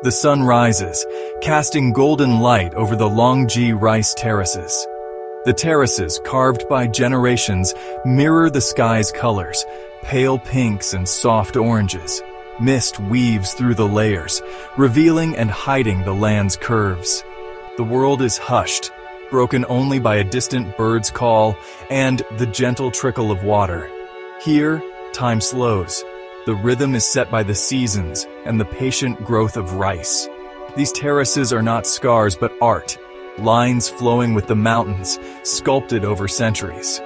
The sun rises, casting golden light over the Longji rice terraces. The terraces, carved by generations, mirror the sky's colors, pale pinks and soft oranges. Mist weaves through the layers, revealing and hiding the land's curves. The world is hushed, broken only by a distant bird's call and the gentle trickle of water. Here, time slows. The rhythm is set by the seasons and the patient growth of rice. These terraces are not scars but art, lines flowing with the mountains, sculpted over centuries.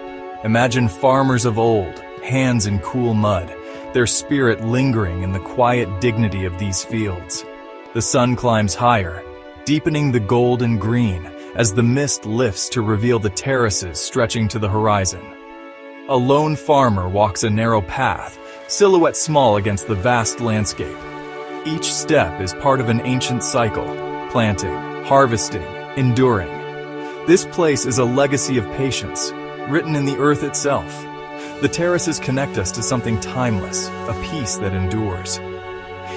Imagine farmers of old, hands in cool mud, their spirit lingering in the quiet dignity of these fields. The sun climbs higher, deepening the gold and green as the mist lifts to reveal the terraces stretching to the horizon. A lone farmer walks a narrow path, silhouette small against the vast landscape. Each step is part of an ancient cycle, planting, harvesting, enduring. This place is a legacy of patience, written in the earth itself. The terraces connect us to something timeless, a peace that endures.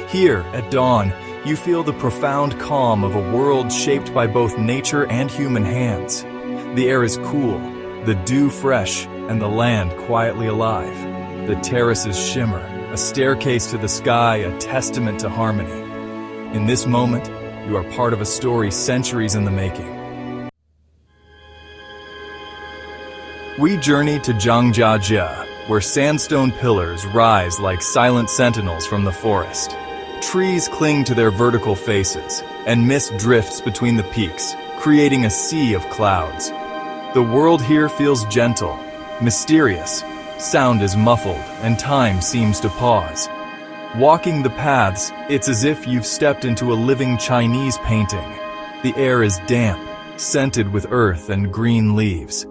Here, at dawn, you feel the profound calm of a world shaped by both nature and human hands. The air is cool, the dew fresh, and the land quietly alive. The terraces shimmer, a staircase to the sky, a testament to harmony. In this moment, you are part of a story centuries in the making. We journey to Zhangjiajie, where sandstone pillars rise like silent sentinels from the forest. Trees cling to their vertical faces, and mist drifts between the peaks, creating a sea of clouds. The world here feels gentle, mysterious. Sound is muffled, and time seems to pause. Walking the paths, it's as if you've stepped into a living Chinese painting. The air is damp, scented with earth and green leaves.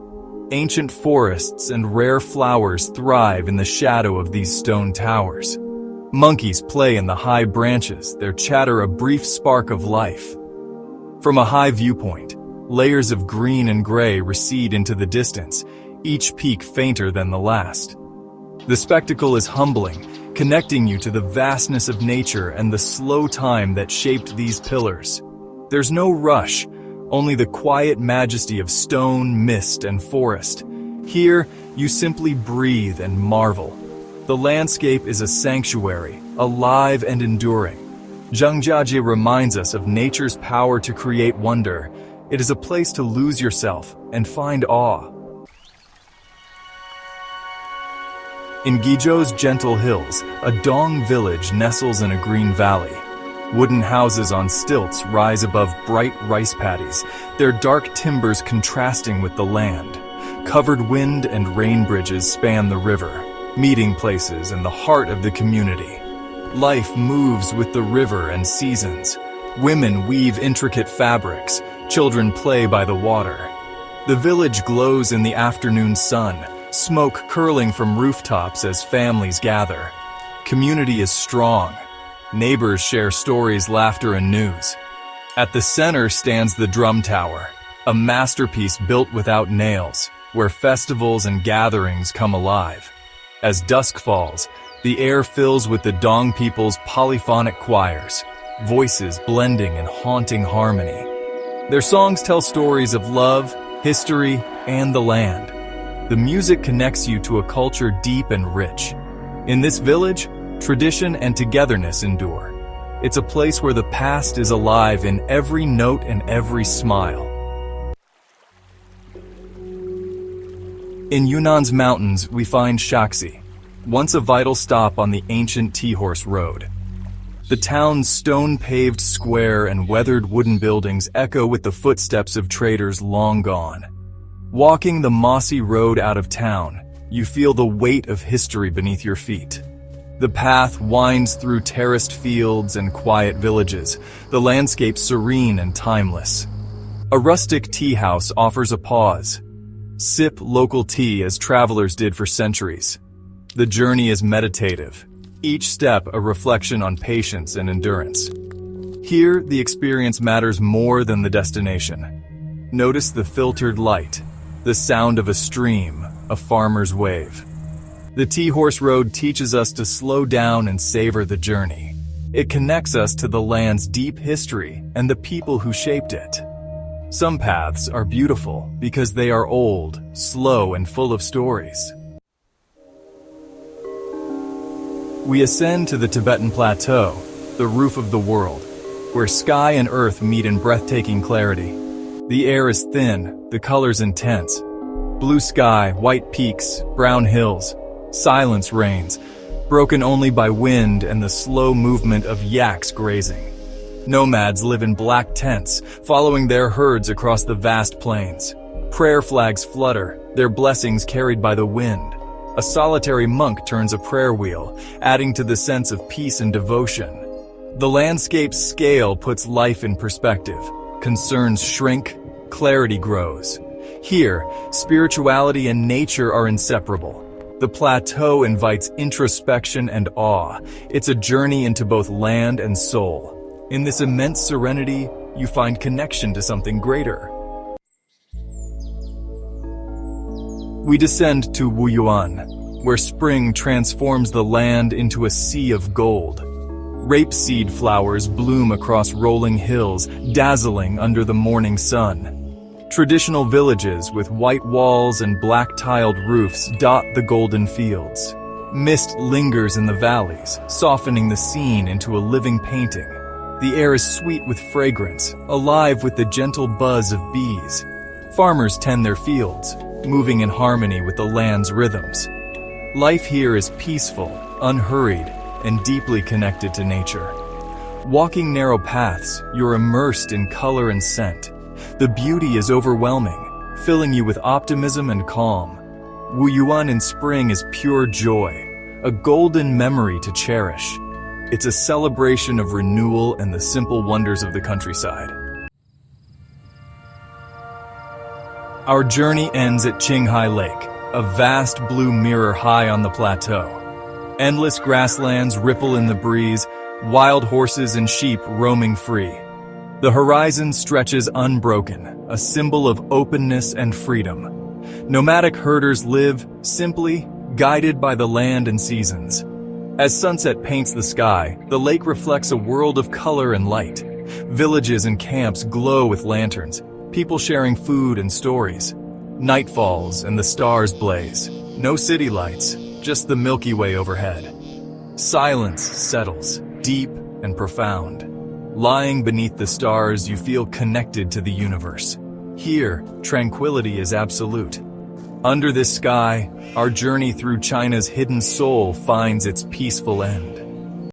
Ancient forests and rare flowers thrive in the shadow of these stone towers. Monkeys play in the high branches, their chatter a brief spark of life. From a high viewpoint, layers of green and gray recede into the distance, each peak fainter than the last. The spectacle is humbling, connecting you to the vastness of nature and the slow time that shaped these pillars. There's no rush, only the quiet majesty of stone, mist, and forest. Here, you simply breathe and marvel. The landscape is a sanctuary, alive and enduring. Zhangjiajie reminds us of nature's power to create wonder. It is a place to lose yourself and find awe. In Guizhou's gentle hills, a Dong village nestles in a green valley. Wooden houses on stilts rise above bright rice paddies, their dark timbers contrasting with the land. Covered wind and rain bridges span the river, meeting places in the heart of the community. Life moves with the river and seasons. Women weave intricate fabrics, children play by the water. The village glows in the afternoon sun, smoke curling from rooftops as families gather. Community is strong. Neighbors share stories, laughter, and news. At the center stands the drum tower, a masterpiece built without nails, where festivals and gatherings come alive. As dusk falls, the air fills with the Dong people's polyphonic choirs, voices blending in haunting harmony. Their songs tell stories of love, history, and the land. The music connects you to a culture deep and rich. In this village, tradition and togetherness endure. It's a place where the past is alive in every note and every smile. In Yunnan's mountains, we find Shaxi, once a vital stop on the ancient Tea-Horse Road. The town's stone-paved square and weathered wooden buildings echo with the footsteps of traders long gone. Walking the mossy road out of town, you feel the weight of history beneath your feet. The path winds through terraced fields and quiet villages, the landscape serene and timeless. A rustic tea house offers a pause. Sip local tea as travelers did for centuries. The journey is meditative, each step a reflection on patience and endurance. Here, the experience matters more than the destination. Notice the filtered light, the sound of a stream, a farmer's wave. The Tea-Horse Road teaches us to slow down and savor the journey. It connects us to the land's deep history and the people who shaped it. Some paths are beautiful because they are old, slow, and full of stories. We ascend to the Tibetan Plateau, the roof of the world, where sky and earth meet in breathtaking clarity. The air is thin, the colors intense. Blue sky, white peaks, brown hills. Silence reigns, broken only by wind and the slow movement of yaks grazing. Nomads live in black tents, following their herds across the vast plains. Prayer flags flutter, their blessings carried by the wind. A solitary monk turns a prayer wheel, adding to the sense of peace and devotion. The landscape's scale puts life in perspective. Concerns shrink, clarity grows. Here, spirituality and nature are inseparable. The plateau invites introspection and awe. It's a journey into both land and soul. In this immense serenity, you find connection to something greater. We descend to Wuyuan, where spring transforms the land into a sea of gold. Rapeseed flowers bloom across rolling hills, dazzling under the morning sun. Traditional villages with white walls and black-tiled roofs dot the golden fields. Mist lingers in the valleys, softening the scene into a living painting. The air is sweet with fragrance, alive with the gentle buzz of bees. Farmers tend their fields, moving in harmony with the land's rhythms. Life here is peaceful, unhurried, and deeply connected to nature. Walking narrow paths, you're immersed in color and scent. The beauty is overwhelming, filling you with optimism and calm. Wuyuan in spring is pure joy, a golden memory to cherish. It's a celebration of renewal and the simple wonders of the countryside. Our journey ends at Qinghai Lake, a vast blue mirror high on the plateau. Endless grasslands ripple in the breeze, wild horses and sheep roaming free. The horizon stretches unbroken, a symbol of openness and freedom. Nomadic herders live, simply, guided by the land and seasons. As sunset paints the sky, the lake reflects a world of color and light. Villages and camps glow with lanterns, people sharing food and stories. Night falls and the stars blaze. No city lights, just the Milky Way overhead. Silence settles, deep and profound. Lying beneath the stars, you feel connected to the universe. Here, tranquility is absolute. Under this sky, our journey through China's hidden soul finds its peaceful end.